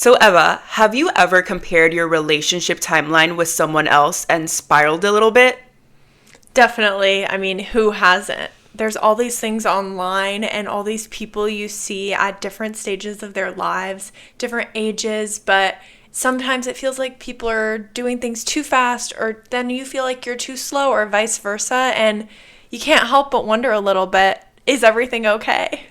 So Eva, have you ever compared your relationship timeline with someone else and spiraled a little bit? Definitely. I mean, who hasn't? There's all these things online and all these people you see at different stages of their lives, different ages, but sometimes it feels like people are doing things too fast, or then you feel like you're too slow, or vice versa, and you can't help but wonder a little bit, is everything okay?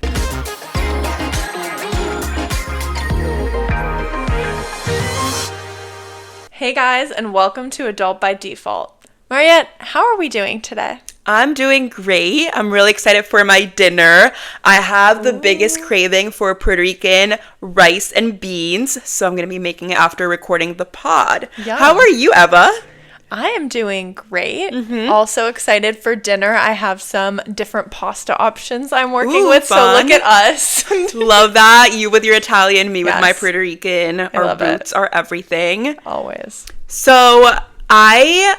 Hey guys, and welcome to Adult by Default. Mariette, how are we doing today? I'm doing great. I'm really excited for my dinner. I have the biggest craving for Puerto Rican rice and beans, so I'm going to be making it after recording the pod. Yum. How are you, Eva? I am doing great. Also excited for dinner. I have some different pasta options I'm working with, fun. so look at us. Love that. You with your Italian, me with Yes. my Puerto Rican. Our roots are everything. Always. So I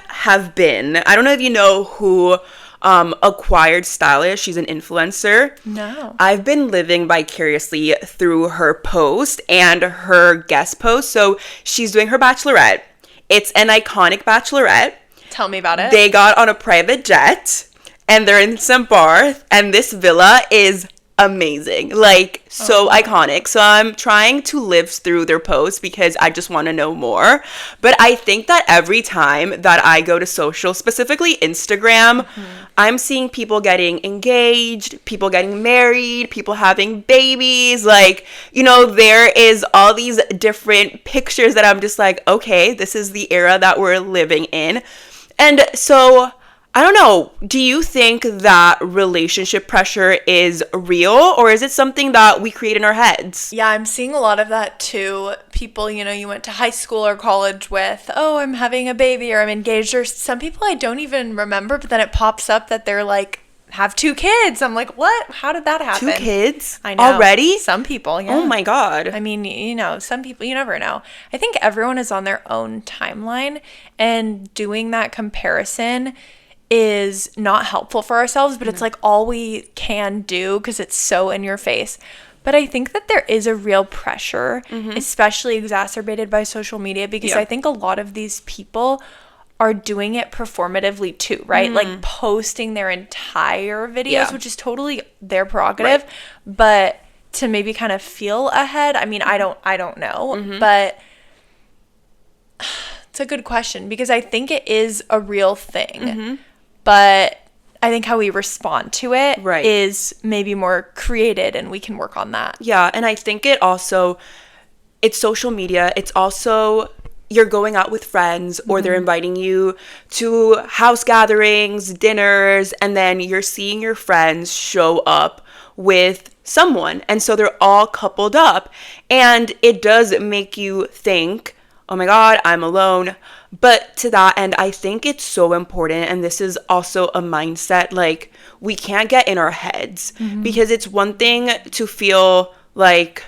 don't know if you know who Acquired Stylist. She's an influencer. No. I've been living vicariously through her post and her guest post. So she's doing her bachelorette. It's an iconic bachelorette. Tell me about it. They got on a private jet and they're in St. Barth, and this villa is amazing. Like, so iconic. So I'm trying to live through their posts because I just want to know more. But I think that every time that I go to social, specifically Instagram, I'm seeing people getting engaged, people getting married, people having babies. Like, you know, there is all these different pictures that I'm just like, okay, this is the era that we're living in. And so I don't know, do you think that relationship pressure is real, or is it something that we create in our heads? Yeah, I'm seeing a lot of that too. People, you went to high school or college with, oh, I'm having a baby or I'm engaged, or some people I don't even remember, but then it pops up that they're like, have 2 kids. I'm like, what? How did that happen? 2 kids? I know. Already? Some people, yeah. Oh my God. I mean, some people, you never know. I think everyone is on their own timeline, and doing that comparison is not helpful for ourselves, but it's like all we can do because it's so in your face. But I think that there is a real pressure, especially exacerbated by social media, because I think a lot of these people are doing it performatively too, right? Like posting their entire videos, which is totally their prerogative, but to maybe kind of feel ahead. I mean, I don't know, but it's a good question because I think it is a real thing. But I think how we respond to it is maybe more created, and we can work on that. Yeah, and I think it's social media. It's also you're going out with friends, or they're inviting you to house gatherings, dinners, and then you're seeing your friends show up with someone. And so they're all coupled up. And it does make you think, oh my God, I'm alone. But to that end, I think it's so important, and this is also a mindset, like, we can't get in our heads, because it's one thing to feel like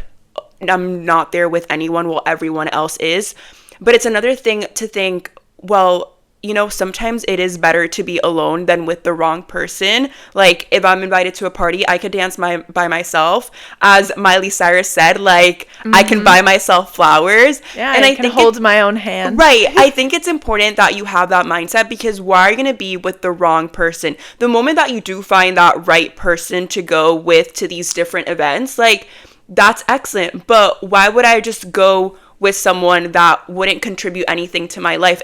I'm not there with anyone while everyone else is, but it's another thing to think, well, sometimes it is better to be alone than with the wrong person. Like, if I'm invited to a party, I could dance by myself. As Miley Cyrus said, like, I can buy myself flowers. Yeah, and I can hold my own hand. Right. I think it's important that you have that mindset, because why are you going to be with the wrong person? The moment that you do find that right person to go with to these different events, like, that's excellent. But why would I just go with someone that wouldn't contribute anything to my life?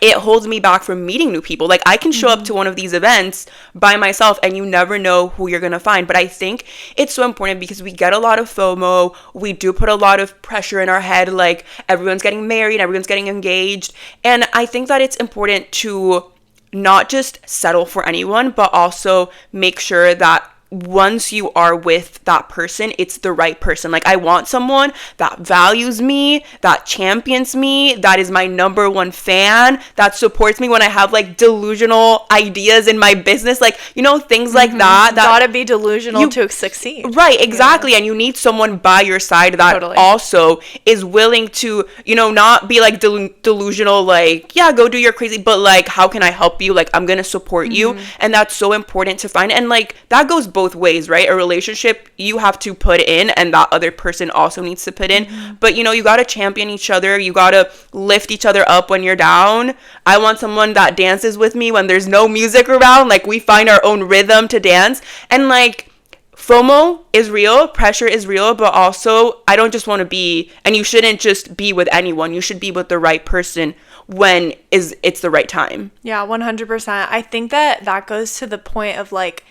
It holds me back from meeting new people. Like, I can show up to one of these events by myself, and you never know who you're going to find. But I think it's so important because we get a lot of FOMO. We do put a lot of pressure in our head. Like, everyone's getting married, everyone's getting engaged. And I think that it's important to not just settle for anyone, but also make sure that once you are with that person, it's the right person. Like, I want someone that values me, that champions me, that is my number one fan, that supports me when I have like delusional ideas in my business, like, things like that. Gotta be delusional to succeed. Right, exactly. Yeah. And you need someone by your side that also is willing to, not be like delusional, like, yeah, go do your crazy, but like, how can I help you? Like, I'm gonna support you. And that's so important to find. And like, that goes both ways, right? A relationship, you have to put in, and that other person also needs to put in. But, you got to champion each other. You got to lift each other up when you're down. I want someone that dances with me when there's no music around. Like, we find our own rhythm to dance. And, like, FOMO is real, pressure is real, but also I don't just want to be, and you shouldn't just be with anyone. You should be with the right person when it's the right time. Yeah, 100%. I think that goes to the point of like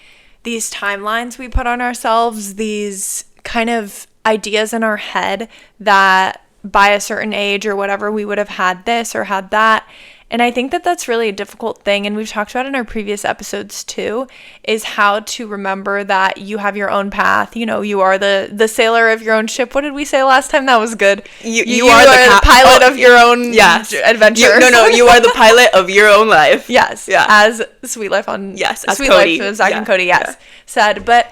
these timelines we put on ourselves, these kind of ideas in our head that by a certain age or whatever we would have had this or had that. And I think that that's really a difficult thing, and we've talked about in our previous episodes too, is how to remember that you have your own path. You are the sailor of your own ship. What did we say last time? That was good. You are the pilot of your own adventure. You are the pilot of your own life. Yes. Yeah. As Sweet Life on as Sweet Cody. Life of Zach and Cody, said. But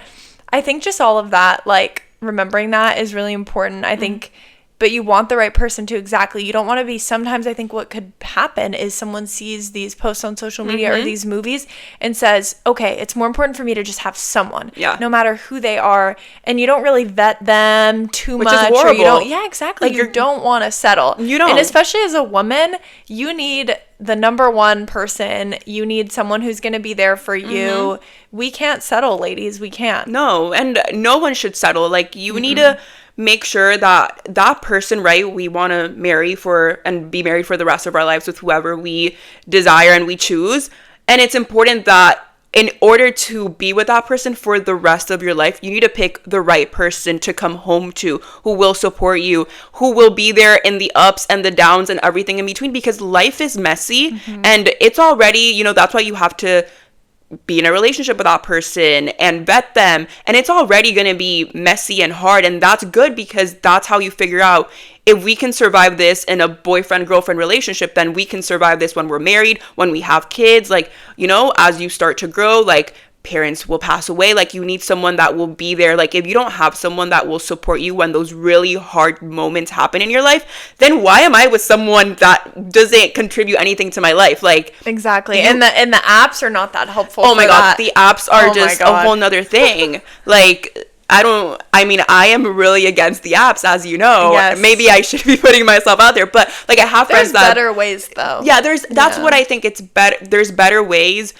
I think just all of that, like remembering that is really important. I think. But you want the right person to exactly. You don't want to be, sometimes I think what could happen is someone sees these posts on social media or these movies and says, okay, it's more important for me to just have someone, no matter who they are. And you don't really vet them too much. Which is horrible. Or you don't, exactly. Like you don't want to settle. You don't. And especially as a woman, you need the number one person. You need someone who's going to be there for you. We can't settle, ladies. We can't. No, and no one should settle. Like you need to make sure that that person, right, we want to marry for and be married for the rest of our lives with whoever we desire and we choose. And it's important that in order to be with that person for the rest of your life, you need to pick the right person to come home to, who will support you, who will be there in the ups and the downs and everything in between, because life is messy and it's already, that's why you have to be in a relationship with that person and vet them, and it's already going to be messy and hard, and that's good because that's how you figure out if we can survive this in a boyfriend-girlfriend relationship, then we can survive this when we're married, when we have kids, like, as you start to grow, like parents will pass away, like you need someone that will be there. Like if you don't have someone that will support you when those really hard moments happen in your life, then why am I with someone that doesn't contribute anything to my life? Like exactly. And the apps are not that helpful. Oh my god, the apps are just a whole nother thing. Like I am really against the apps, as you know. Yes. Maybe I should be putting myself out there, but like I have friends that better ways though. Yeah, that's what I think. It's better. There's better ways.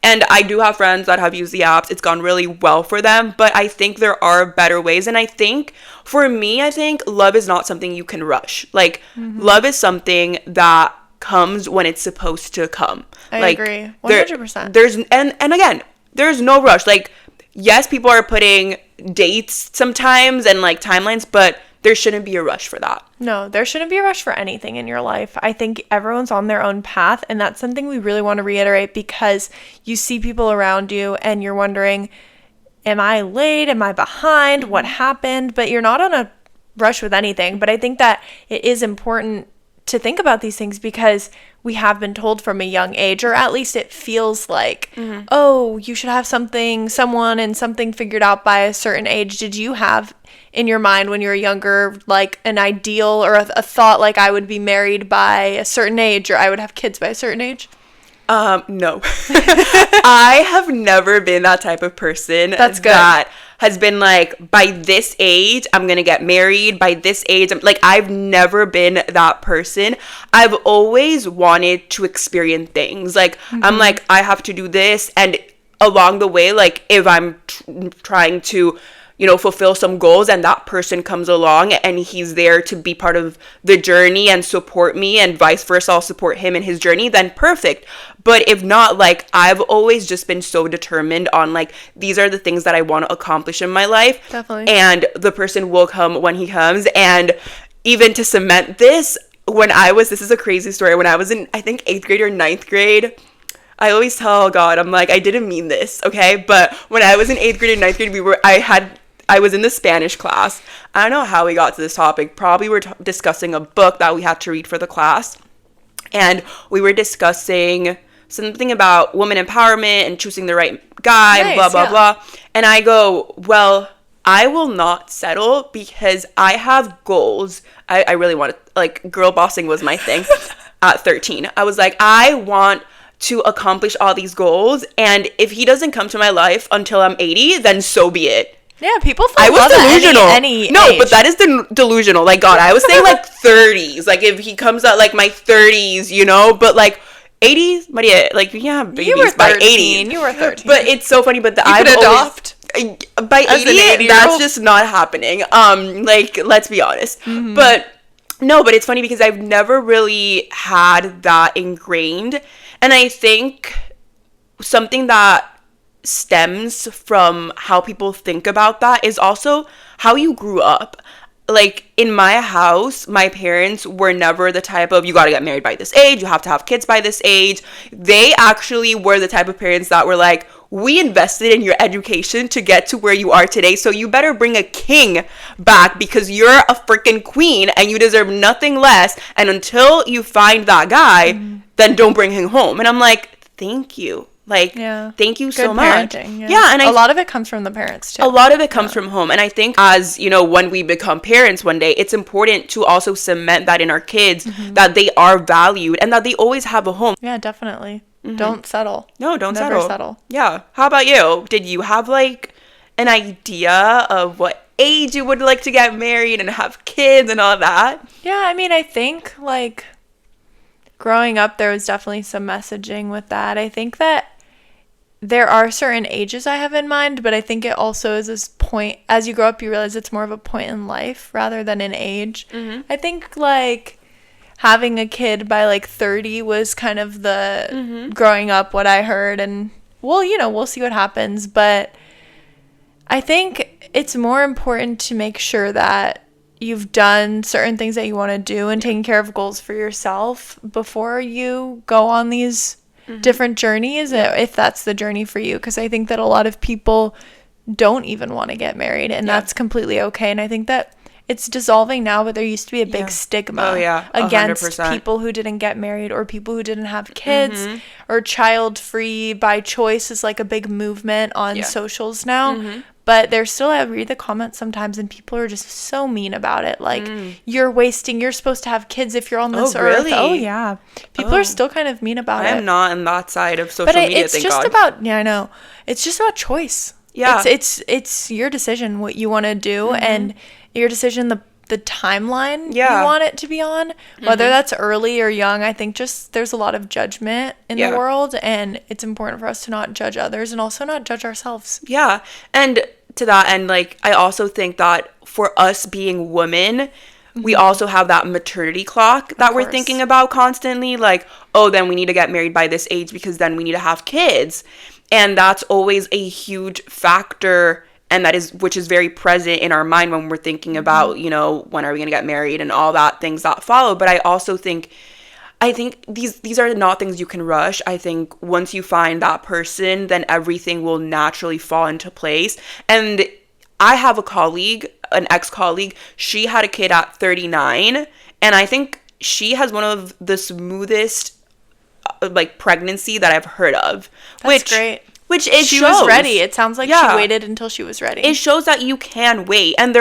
And I do have friends that have used the apps. It's gone really well for them. But I think there are better ways. And I think, for me, love is not something you can rush. Like, love is something that comes when it's supposed to come. I agree. 100%. There's and again, there's no rush. Like, yes, people are putting dates sometimes and, like, timelines, but there shouldn't be a rush for that. No, there shouldn't be a rush for anything in your life. I think everyone's on their own path, and that's something we really want to reiterate, because you see people around you and you're wondering, am I late? Am I behind? What happened? But you're not on a rush with anything. But I think that it is important to think about these things because we have been told from a young age, or at least it feels like, oh, you should have someone and something figured out by a certain age. Did you have in your mind when you were younger, like an ideal or a thought like I would be married by a certain age or I would have kids by a certain age? No. I have never been that type of person. That's good. That has been like, by this age, I'm going to get married. By this age, I've never been that person. I've always wanted to experience things. Like, I'm like, I have to do this. And along the way, like, if I'm trying to, fulfill some goals and that person comes along and he's there to be part of the journey and support me and vice versa, I'll support him in his journey, then perfect. But if not, like, I've always just been so determined on, like, these are the things that I want to accomplish in my life. Definitely. And the person will come when he comes. And even to cement this, this is a crazy story, when I was in, I think, 8th grade or 9th grade, I always tell God, I'm like, I didn't mean this, okay? But when I was in 8th grade and 9th grade, I was in the Spanish class. I don't know how we got to this topic. Probably we're discussing a book that we had to read for the class. And we were discussing something about woman empowerment and choosing the right guy, and blah, blah, blah. And I go, well, I will not settle because I have goals. I really want to, like, girl bossing was my thing at 13. I was like, I want to accomplish all these goals. And if he doesn't come to my life until I'm 80, then so be it. Yeah, people I was delusional. Any no, age. but that is delusional. Like, God, I was saying like 30s. Like, if he comes out like my 30s, you know, but like 80s, Maria, like, you can't have babies by 80s. You were 13. But it's so funny. But you could adopt. By 80, that's just not happening. Like, let's be honest. Mm-hmm. But no, but it's funny because I've never really had that ingrained. And I think something that stems from how people think about that is also how you grew up. Like, in my house, my parents were never the type of, you gotta get married by this age, you have to have kids by this age. They actually were the type of parents that were like, we invested in your education to get to where you are today, so you better bring a king back because you're a freaking queen and you deserve nothing less. And until you find that guy, then don't bring him home. And I'm like, thank you. Like, thank you so much. Yeah, and a lot of it comes from the parents too. A lot of it comes from home. And I think as, you know, when we become parents one day, it's important to also cement that in our kids, that they are valued and that they always have a home. Yeah, definitely. Don't settle. No, don't Never settle. Yeah. How about you? Did you have like an idea of what age you would like to get married and have kids and all that? Yeah, I mean, I think like growing up, there was definitely some messaging with that. I think that there are certain ages I have in mind, but I think it also is this point, as you grow up, you realize it's more of a point in life rather than an age. I think like having a kid by like 30 was kind of the growing up what I heard, and well, you know, we'll see what happens, but I think it's more important to make sure that you've done certain things that you want to do and taking care of goals for yourself before you go on these different journeys, if that's the journey for you, because I think that a lot of people don't even want to get married, and that's completely okay. And I think that it's dissolving now, but there used to be a big stigma against people who didn't get married or people who didn't have kids, or child free by choice is like a big movement on socials now. But there's still, I read the comments sometimes and people are just so mean about it. Like, you're supposed to have kids if you're on this earth. Really? Oh, yeah. People are still kind of mean about it. I am not on that side of social media, it's just about, I know. It's just about choice. Yeah. It's your decision what you want to do and your decision, the timeline you want it to be on, whether that's early or young. I think just there's a lot of judgment in the world, and it's important for us to not judge others and also not judge ourselves. Yeah. And to that end, like, I also think that for us being women, we also have that maternity clock that we're thinking about constantly. Like, oh, then we need to get married by this age because then we need to have kids. And that's always a huge factor, and which is very present in our mind when we're thinking about, you know, when are we going to get married and all that things that follow. But I also think these are not things you can rush. I think once you find that person, then everything will naturally fall into place. And I have an ex-colleague, she had a kid at 39, and I think she has one of the smoothest like pregnancy that I've heard of. That's great. Which it she shows. Was ready. It sounds like she waited until she was ready. It shows that you can wait. And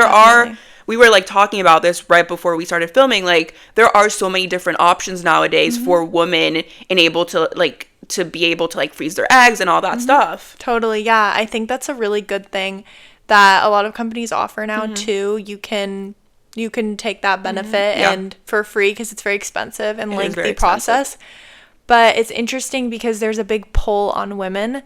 we were like talking about this right before we started filming, like there are so many different options nowadays for women and able to be able to like freeze their eggs and all that stuff. Totally. Yeah. I think that's a really good thing that a lot of companies offer now too. You can take that benefit and for free, because it's very expensive and lengthy process. But it's interesting because there's a big pull on women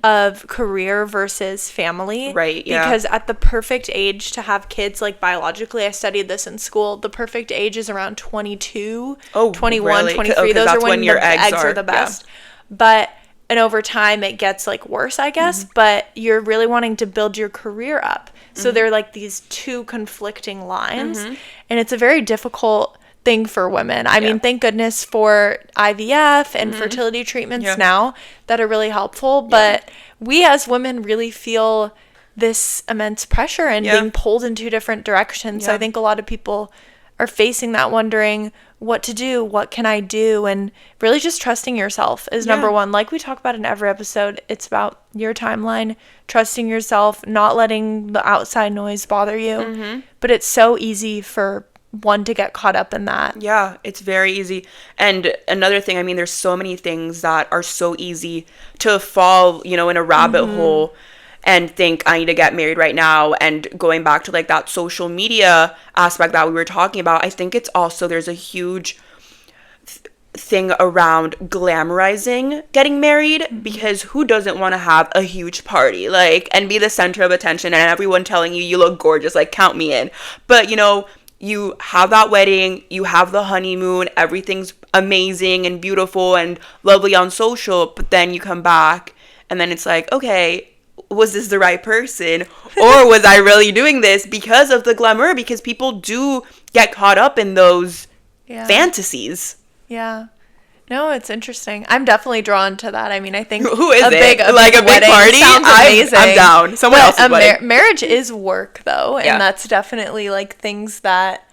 of career versus family. Right, yeah. Because at the perfect age to have kids, like biologically, I studied this in school, the perfect age is around 22, 21, really? 23. Those are when your eggs are the best. Yeah. And over time, it gets like worse, I guess. But you're really wanting to build your career up. So they're like these two conflicting lines. And it's a very difficult thing for women. I mean, thank goodness for IVF and fertility treatments now that are really helpful, but we as women really feel this immense pressure and being pulled in two different directions. So I think a lot of people are facing that, wondering what to do, what can I do, and really just trusting yourself is number one. Like we talk about in every episode, it's about your timeline, trusting yourself, not letting the outside noise bother you. But it's so easy for one to get caught up in that. Yeah, it's very easy. And another thing, I mean, there's so many things that are so easy to fall, you know, in a rabbit hole and think I need to get married right now. And going back to like that social media aspect that we were talking about, I think it's also, there's a huge thing around glamorizing getting married, because who doesn't want to have a huge party, like, and be the center of attention and everyone telling you you look gorgeous, like, count me in. But, you know, you have that wedding, you have the honeymoon, everything's amazing and beautiful and lovely on social, but then you come back and then it's like, okay, was this the right person? Or was I really doing this because of the glamour? Because people do get caught up in those fantasies. Yeah. No, it's interesting. I'm definitely drawn to that. I mean, I think who is a big party sounds amazing. I'm down. Someone else's wedding. Marriage is work, though, and that's definitely like things that,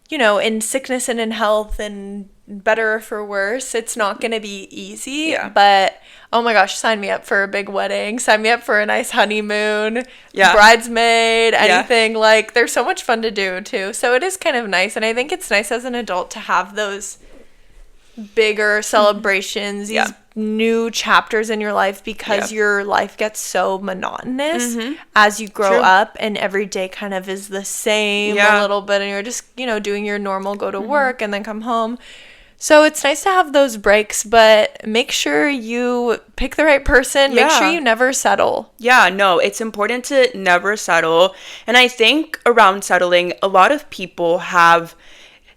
you know, in sickness and in health and better or for worse, it's not going to be easy. Yeah. But oh my gosh, sign me up for a big wedding. Sign me up for a nice honeymoon. Yeah. Bridesmaid, anything. Like, there's so much fun to do too. So it is kind of nice, and I think it's nice as an adult to have those bigger celebrations, these new chapters in your life, because your life gets so monotonous as you grow up, and every day kind of is the same a little bit, and you're just, you know, doing your normal go to work and then come home. So it's nice to have those breaks, but make sure you pick the right person. Make sure you never settle. Yeah, no, it's important to never settle. And I think around settling, a lot of people have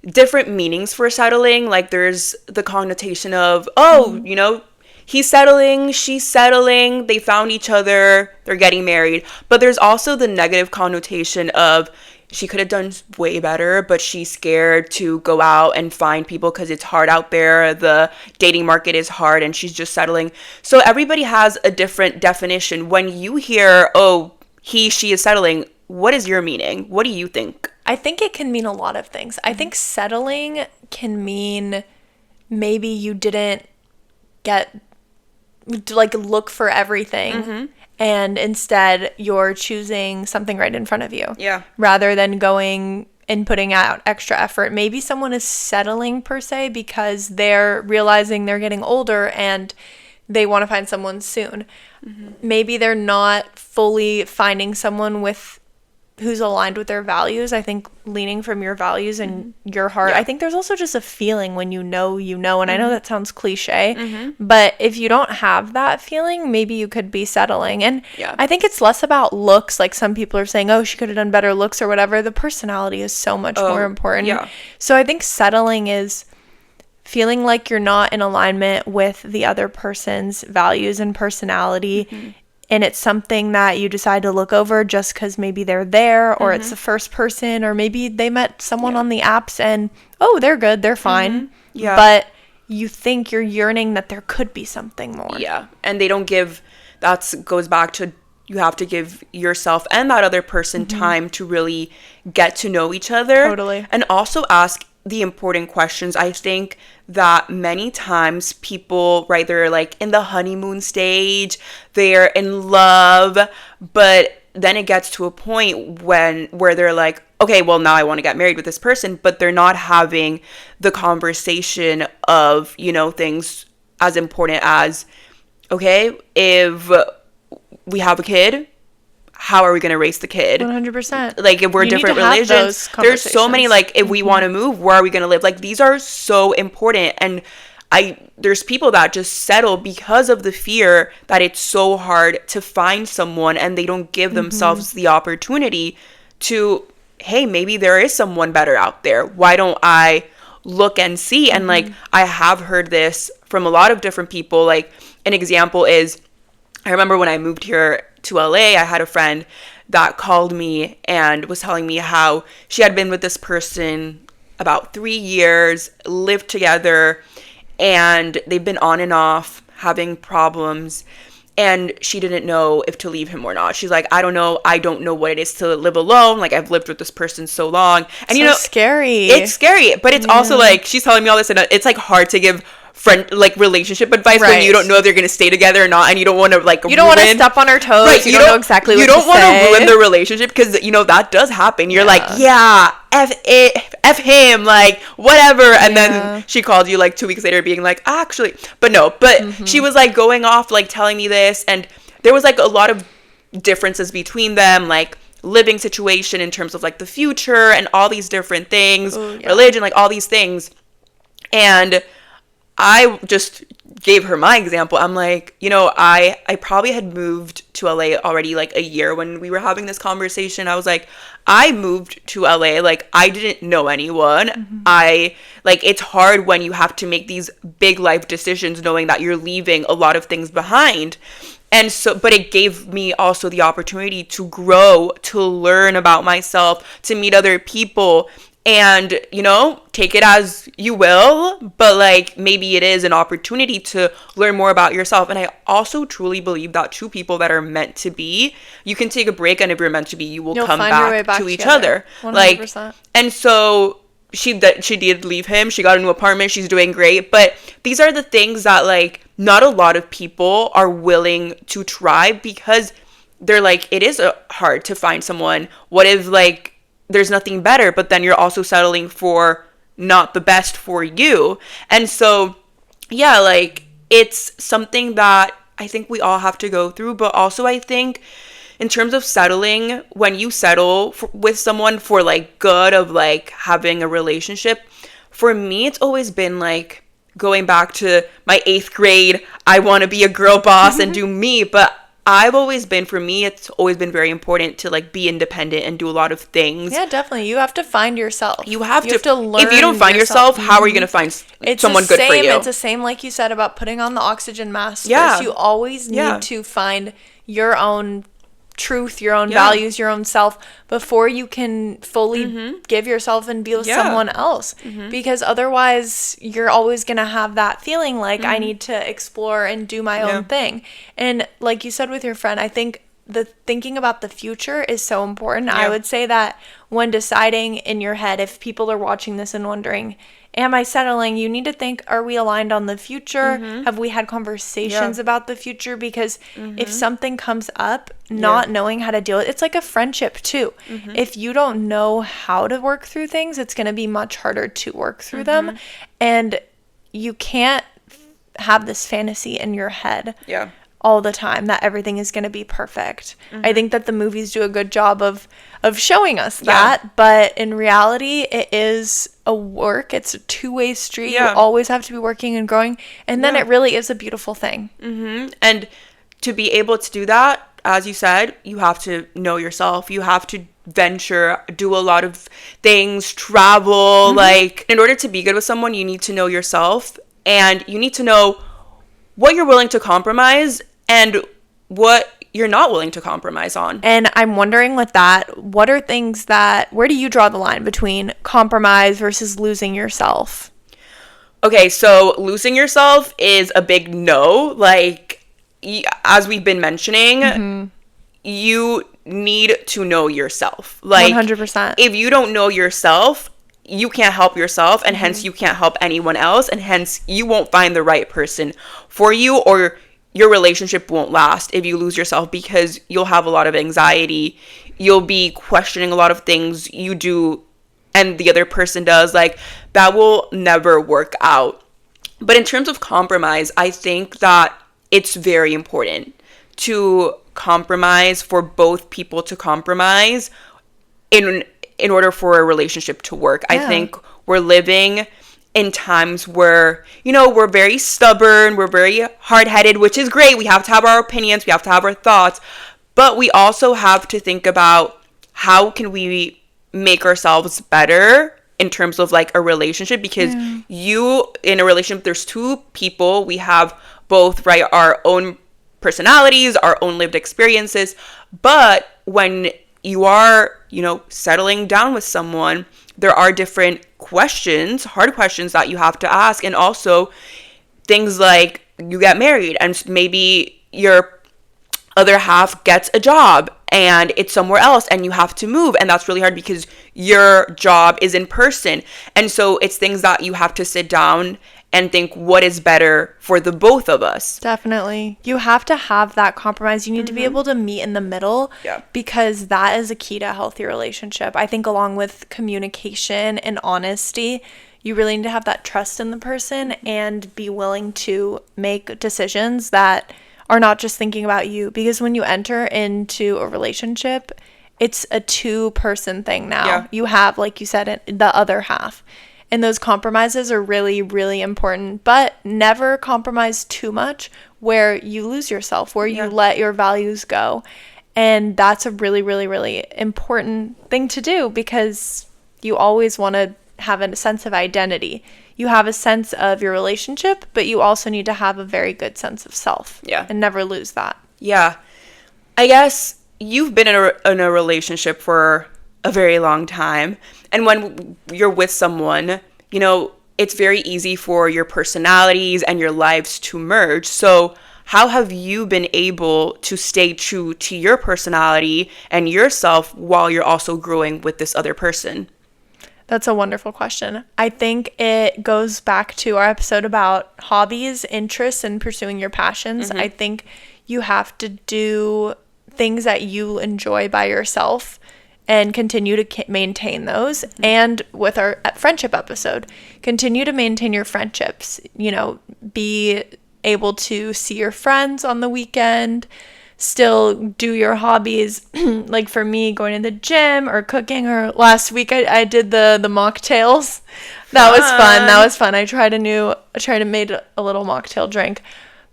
different meanings for settling. Like, there's the connotation of, you know, he's settling, she's settling, they found each other, they're getting married. But there's also the negative connotation of, she could have done way better, but she's scared to go out and find people because it's hard out there. The dating market is hard, and she's just settling. So everybody has a different definition. When you hear, oh, she is settling, what is your meaning? What do you think? I think it can mean a lot of things. I think settling can mean maybe you didn't look for everything. And instead, you're choosing something right in front of you. Yeah. Rather than going and putting out extra effort. Maybe someone is settling, per se, because they're realizing they're getting older and they want to find someone soon. Maybe they're not fully finding someone who's aligned with their values. I think leaning from your values and your heart. I think there's also just a feeling when you know, and I know that sounds cliche, but if you don't have that feeling, maybe you could be settling. And I think it's less about looks. Like, some people are saying, oh, she could have done better looks or whatever. The personality is so much more important. So I think settling is feeling like you're not in alignment with the other person's values and personality. And it's something that you decide to look over just because maybe they're there, or it's the first person, or maybe they met someone on the apps and, oh, they're good, they're fine. But you think you're yearning that there could be something more. Yeah. And they don't give, that goes back to, you have to give yourself and that other person time to really get to know each other. Totally. And also ask the important questions. I think that many times people, right, they're like in the honeymoon stage, they're in love, but then it gets to a point where they're like, okay, well, now I want to get married with this person, but they're not having the conversation of, you know, things as important as, okay, if we have a kid, how are we going to raise the kid? 100%. Like, if we're different religions, there's so many, like, if we want to move, where are we going to live? Like, these are so important. And there's people that just settle because of the fear that it's so hard to find someone, and they don't give themselves the opportunity to, hey, maybe there is someone better out there. Why don't I look and see? And like, I have heard this from a lot of different people. Like, an example is, I remember when I moved here to LA, I had a friend that called me and was telling me how she had been with this person about 3 years, lived together, and they've been on and off having problems, and she didn't know if to leave him or not. She's like, I don't know what it is to live alone. Like, I've lived with this person so long. And, so, you know, scary. It's scary, but it's also like, she's telling me all this, and it's like hard to give relationship advice when you don't know if they're gonna stay together or not, and you don't want to you don't want to step on her toes. Right, you don't know exactly what to say. You don't want to ruin the relationship, because that does happen. You're like, F him, like, whatever. And then she called you like 2 weeks later being like, actually, but no, she was like going off, like telling me this, and there was like a lot of differences between them, like living situation in terms of like the future and all these different things, religion, like all these things. And I just gave her my example. I'm like, I probably had moved to LA already like a year when we were having this conversation. I was like, I moved to LA, like I didn't know anyone. It's hard when you have to make these big life decisions knowing that you're leaving a lot of things behind. And so, but it gave me also the opportunity to grow, to learn about myself, to meet other people, and, take it as you will, but like maybe it is an opportunity to learn more about yourself. And I also truly believe that two people that are meant to be, you can take a break, and if you're meant to be, you'll come back to each other. 100%. Like, and so she did leave him. She got a new apartment. She's doing great. But these are the things that like not a lot of people are willing to try, because they're like, it is hard to find someone. What if like there's nothing better, but then you're also settling for not the best for you? And so, yeah, like it's something that I think we all have to go through. But also I think in terms of settling, when you settle with someone for like good of like having a relationship, for me, it's always been like going back to my 8th grade, I want to be a girl boss and do me. But for me, it's always been very important to like be independent and do a lot of things. Yeah, definitely. You have to find yourself. You have to learn. If you don't find yourself, how are you going to find someone good for you? It's the same like you said about putting on the oxygen mask. Yeah. You always need to find your own truth, your own values, your own self before you can fully give yourself and be with someone else. Because otherwise you're always going to have that feeling like I need to explore and do my own thing. And like you said with your friend, I think the thinking about the future is so important. I would say that when deciding in your head, if people are watching this and wondering, am I settling? You need to think, are we aligned on the future? Have we had conversations about the future? Because if something comes up, not knowing how to deal with it, it's like a friendship too. If you don't know how to work through things, it's going to be much harder to work through them. And you can't have this fantasy in your head all the time that everything is going to be perfect. I think that the movies do a good job of showing us that, but in reality it is a work. It's a two-way street. You always have to be working and growing, and then it really is a beautiful thing. And to be able to do that, as you said, you have to know yourself. You have to venture, do a lot of things, travel. Like, in order to be good with someone, you need to know yourself, and you need to know what you're willing to compromise and what you're not willing to compromise on. And I'm wondering with that, what are things that, where do you draw the line between compromise versus losing yourself? Okay, so losing yourself is a big no. Like, as we've been mentioning, you need to know yourself. Like, 100%. If you don't know yourself, you can't help yourself, and hence you can't help anyone else, and hence you won't find the right person for you, or your relationship won't last if you lose yourself, because you'll have a lot of anxiety. You'll be questioning a lot of things you do and the other person does. Like, that will never work out. But in terms of compromise, I think that it's very important to compromise, for both people to compromise in order for a relationship to work. I think we're living in times where, we're very stubborn, we're very hard-headed, which is great. We have to have our opinions, we have to have our thoughts, but we also have to think about how can we make ourselves better in terms of like a relationship, because in a relationship, there's two people. We have both, right, our own personalities, our own lived experiences, but when you are, settling down with someone, there are different questions, hard questions that you have to ask. And also things like, you get married and maybe your other half gets a job and it's somewhere else and you have to move, and that's really hard because your job is in person. And so it's things that you have to sit down and think what is better for the both of us. Definitely. You have to have that compromise. You need to be able to meet in the middle, because that is a key to a healthy relationship. I think along with communication and honesty, you really need to have that trust in the person and be willing to make decisions that are not just thinking about you. Because when you enter into a relationship, it's a two-person thing now. Yeah. You have, like you said, the other half. And those compromises are really, really important. But never compromise too much where you lose yourself, where you let your values go. And that's a really, really, really important thing to do, because you always want to have a sense of identity. You have a sense of your relationship, but you also need to have a very good sense of self. Yeah. And never lose that. Yeah. I guess you've been in a relationship for a very long time. And when you're with someone, you know, it's very easy for your personalities and your lives to merge. So how have you been able to stay true to your personality and yourself while you're also growing with this other person? That's a wonderful question. I think it goes back to our episode about hobbies, interests, and pursuing your passions. I think you have to do things that you enjoy by yourself and continue to maintain those. And with our friendship episode, continue to maintain your friendships. You know, be able to see your friends on the weekend, still do your hobbies. Like for me, going to the gym or cooking, or last week I did the mocktails. That was fun. I tried to make a little mocktail drink.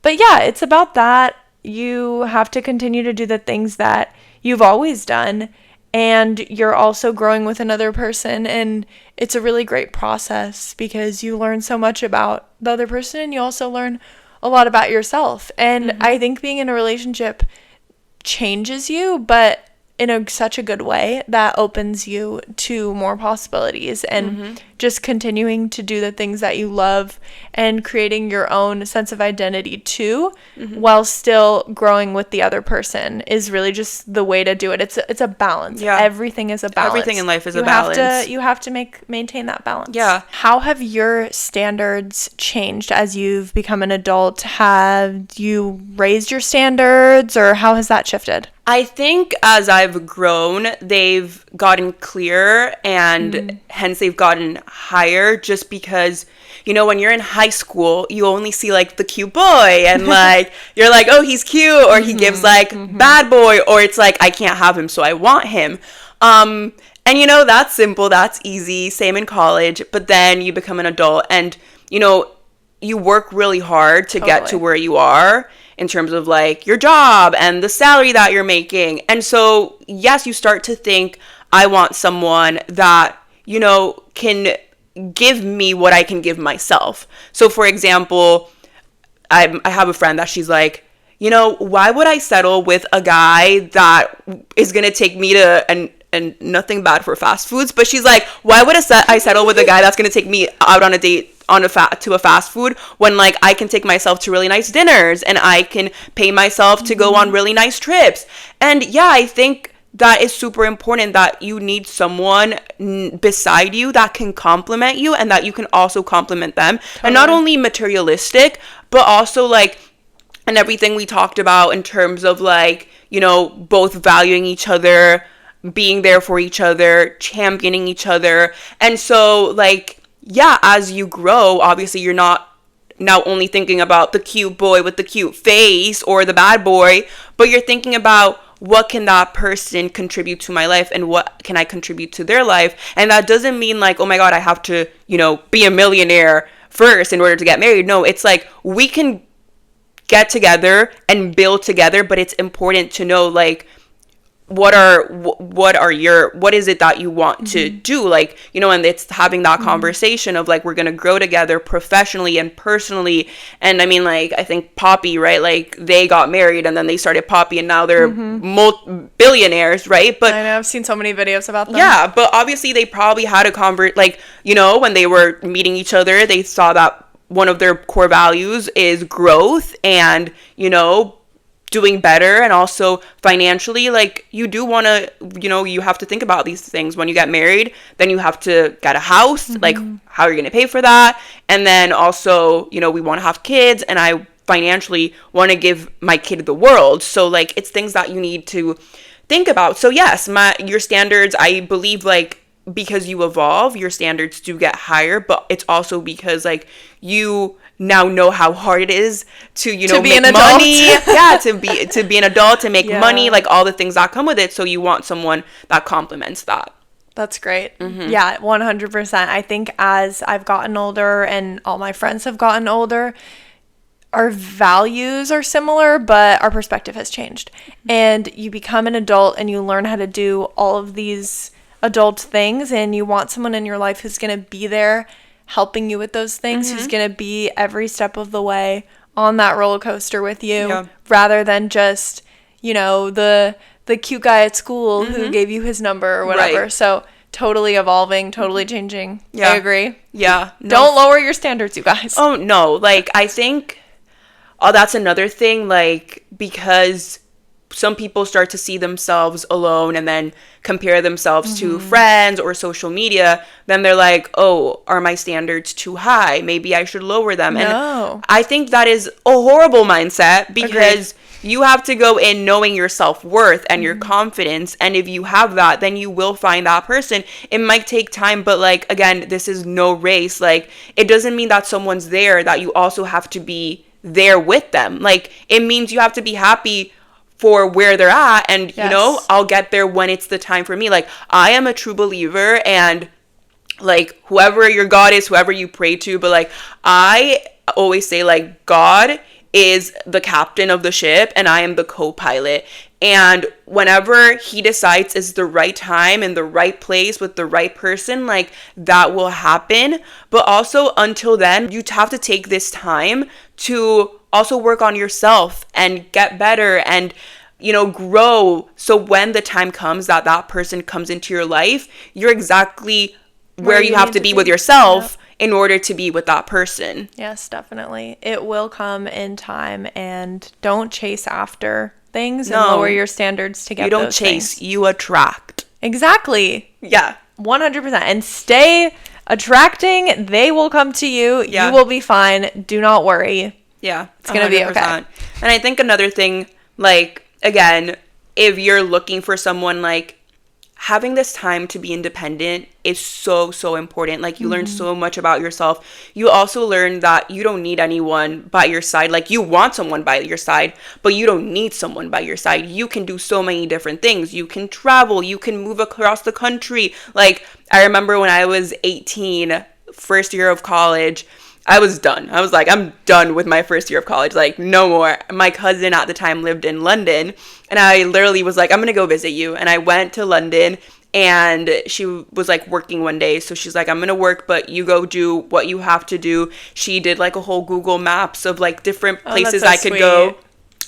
But yeah, it's about that. You have to continue to do the things that you've always done, and you're also growing with another person, and it's a really great process because you learn so much about the other person, and you also learn a lot about yourself. And I think being in a relationship changes you, but in such a good way that opens you to more possibilities, and just continuing to do the things that you love and creating your own sense of identity too, while still growing with the other person is really just the way to do it. It's a balance. Yeah. Everything is a balance. Everything in life is a balance. You have to maintain that balance. Yeah. How have your standards changed as you've become an adult? Have you raised your standards, or how has that shifted? I think as I've grown, they've gotten clearer, and hence they've gotten higher, just because, you know, when you're in high school, you only see like the cute boy, and like you're like, oh, he's cute, or he gives like bad boy, or it's like, I can't have him, so I want him. And you know, that's simple, that's easy, same in college. But then you become an adult, and you know, you work really hard to get to where you are in terms of like your job and the salary that you're making. And so, yes, you start to think, I want someone that, you know, can give me what I can give myself. So for example, I have a friend that she's like, you know, why would I settle with a guy that is going to take me to, and nothing bad for fast foods, but she's like, why would I settle with a guy that's going to take me out on a date to a fast food, when like I can take myself to really nice dinners, and I can pay myself to go on really nice trips. And yeah, I think that is super important, that you need someone beside you that can compliment you, and that you can also compliment them. And not only materialistic, but also like, and everything we talked about in terms of like, you know, both valuing each other, being there for each other, championing each other. And so like, yeah, as you grow, obviously you're not now only thinking about the cute boy with the cute face or the bad boy, but you're thinking about, what can that person contribute to my life, and what can I contribute to their life? And that doesn't mean like, oh my God, I have to, you know, be a millionaire first in order to get married. No, it's like, we can get together and build together, but it's important to know like, what is it that you want to do, like, you know, and it's having that conversation of like, we're gonna grow together professionally and personally. And I mean, like, I think Poppy, right, like they got married and then they started Poppy, and now they're billionaires, right? But I know, I've seen so many videos about them. Yeah, but obviously they probably had a like, you know, when they were meeting each other, they saw that one of their core values is growth, and, you know, doing better, and also financially, like, you do want to, you have to think about these things. When you get married, then you have to get a house, like, how are you going to pay for that? And then also, we want to have kids, and I financially want to give my kid the world. So, like, it's things that you need to think about. So yes, your standards, I believe, like, because you evolve, your standards do get higher, but it's also because, like, you now know how hard it is to be make money. Yeah, to be an adult, to make money, like, all the things that come with it. So you want someone that complements that. That's great. Yeah, 100%. I think as I've gotten older and all my friends have gotten older, our values are similar, but our perspective has changed. And you become an adult and you learn how to do all of these adult things, and you want someone in your life who's going to be there helping you with those things, who's going to be every step of the way on that roller coaster with you, rather than just, the cute guy at school who gave you his number or whatever. Right. So totally evolving, totally changing. Yeah. I agree. Yeah. No. Don't lower your standards, you guys. Oh, no. Like, I think, that's another thing, like, because some people start to see themselves alone and then compare themselves to friends or social media, then they're like, oh, are my standards too high? Maybe I should lower them. No. And I think that is a horrible mindset, because you have to go in knowing your self-worth and your confidence. And if you have that, then you will find that person. It might take time, but, like, again, this is no race. Like, it doesn't mean that someone's there that you also have to be there with them. Like, it means you have to be happy for where they're at, and I'll get there when it's the time for me. Like, I am a true believer, and, like, whoever your God is, whoever you pray to, but, like, I always say, like, God is the captain of the ship and I am the co-pilot, and whenever he decides is the right time in the right place with the right person, like, that will happen. But also, until then, you have to take this time to also work on yourself and get better and, grow. So when the time comes that person comes into your life, you're exactly where you have to be with yourself in order to be with that person. Yes, definitely. It will come in time, and don't chase after things and lower your standards to get those things. You don't chase, you attract. Exactly. Yeah. 100%. And stay attracting. They will come to you. Yeah. You will be fine. Do not worry. Yeah. It's going to be okay. And I think another thing, like, again, if you're looking for someone, like, having this time to be independent is so, so important. Like, you learn so much about yourself. You also learn that you don't need anyone by your side. Like, you want someone by your side, but you don't need someone by your side. You can do so many different things. You can travel. You can move across the country. Like, I remember when I was 18, first year of college, I was done. I was like, I'm done with my first year of college. Like, no more. My cousin at the time lived in London, and I literally was like, I'm going to go visit you. And I went to London, and she was, like, working one day. So she's like, I'm going to work, but you go do what you have to do. She did, like, a whole Google Maps of, like, different places I could go.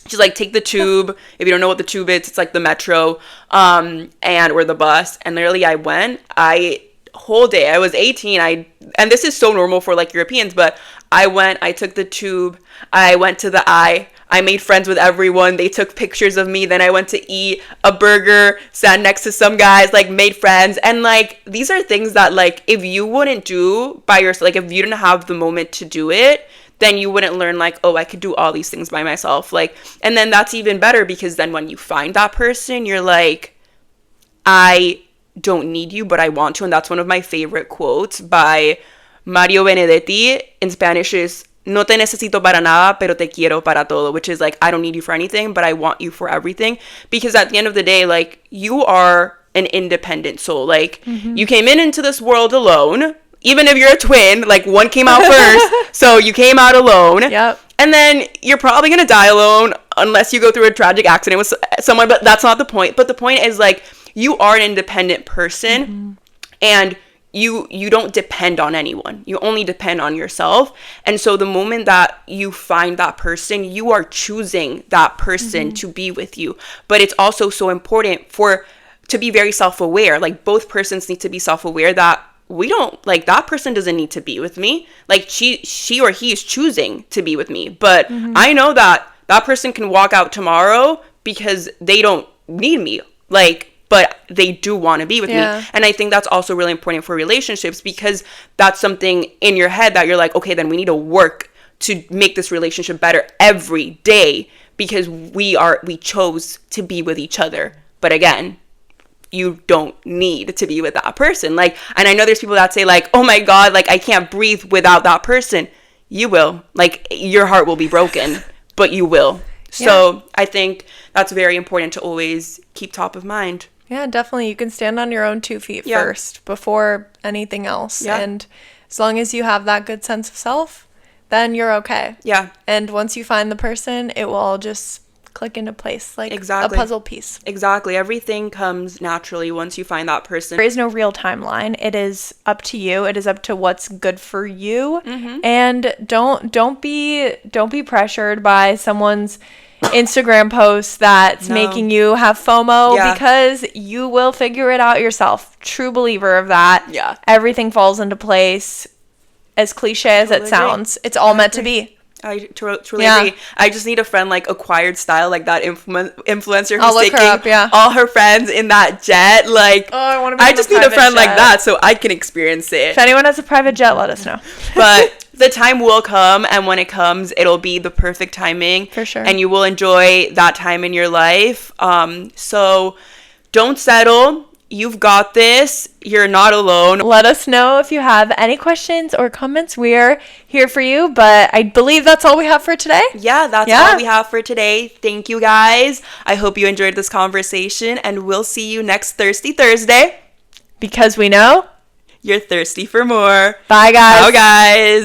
She's like, take the tube. If you don't know what the tube is, it's like the metro, or the bus. And literally I went, whole day. I was 18. And this is so normal for, like, Europeans, but I took the tube, I went to the eye, I made friends with everyone, they took pictures of me, then I went to eat a burger, sat next to some guys, like, made friends. And, like, these are things that, like, if you wouldn't do by yourself, like, if you didn't have the moment to do it, then you wouldn't learn, like, oh, I could do all these things by myself. Like, and then that's even better, because then when you find that person, you're like, I don't need you, but I want to. And that's one of my favorite quotes by Mario Benedetti. In Spanish is, no te necesito para nada, pero te quiero para todo, which is, like, I don't need you for anything, but I want you for everything. Because at the end of the day, like, you are an independent soul. Like, you came into this world alone. Even if you're a twin, like, one came out first, so you came out alone. Yep. And then you're probably gonna die alone unless you go through a tragic accident with someone, but that's not the point. But the point is, like, you are an independent person, and you don't depend on anyone. You only depend on yourself. And so the moment that you find that person, you are choosing that person to be with you. But it's also so important to be very self-aware. Like, both persons need to be self-aware that we don't, like, that person doesn't need to be with me. Like, she or he is choosing to be with me. But I know that that person can walk out tomorrow because they don't need me. Like, but they do want to be with me. And I think that's also really important for relationships, because that's something in your head that you're like, okay, then we need to work to make this relationship better every day, because we chose to be with each other. But again, you don't need to be with that person. Like, and I know there's people that say like, oh my God, like I can't breathe without that person. You will. Like, your heart will be broken, but you will. So I think that's very important to always keep top of mind. Yeah, definitely. You can stand on your own 2 feet first before anything else. And as long as you have that good sense of self, then you're okay. Yeah. And once you find the person, it will all just click into place like a puzzle piece. Exactly. Everything comes naturally once you find that person. There is no real timeline. It is up to you. It is up to what's good for you. And don't be pressured by someone's Instagram post that's making you have FOMO, because you will figure it out yourself. True believer of that. Yeah. Everything falls into place. As cliche as it sounds, it's all meant to be. I truly agree. I just need a friend like Acquired Style, like that influencer who's taking all her friends in that jet. Like, I just need a friend like that so I can experience it. If anyone has a private jet, let us know. But the time will come, and when it comes, it'll be the perfect timing. For sure. And you will enjoy that time in your life. So don't settle. You've got this. You're not alone. Let us know if you have any questions or comments. We're here for you, but I believe that's all we have for today. Yeah, that's all we have for today. Thank you, guys. I hope you enjoyed this conversation, and we'll see you next Thirsty Thursday. Because we know you're thirsty for more. Bye, guys. Bye, guys.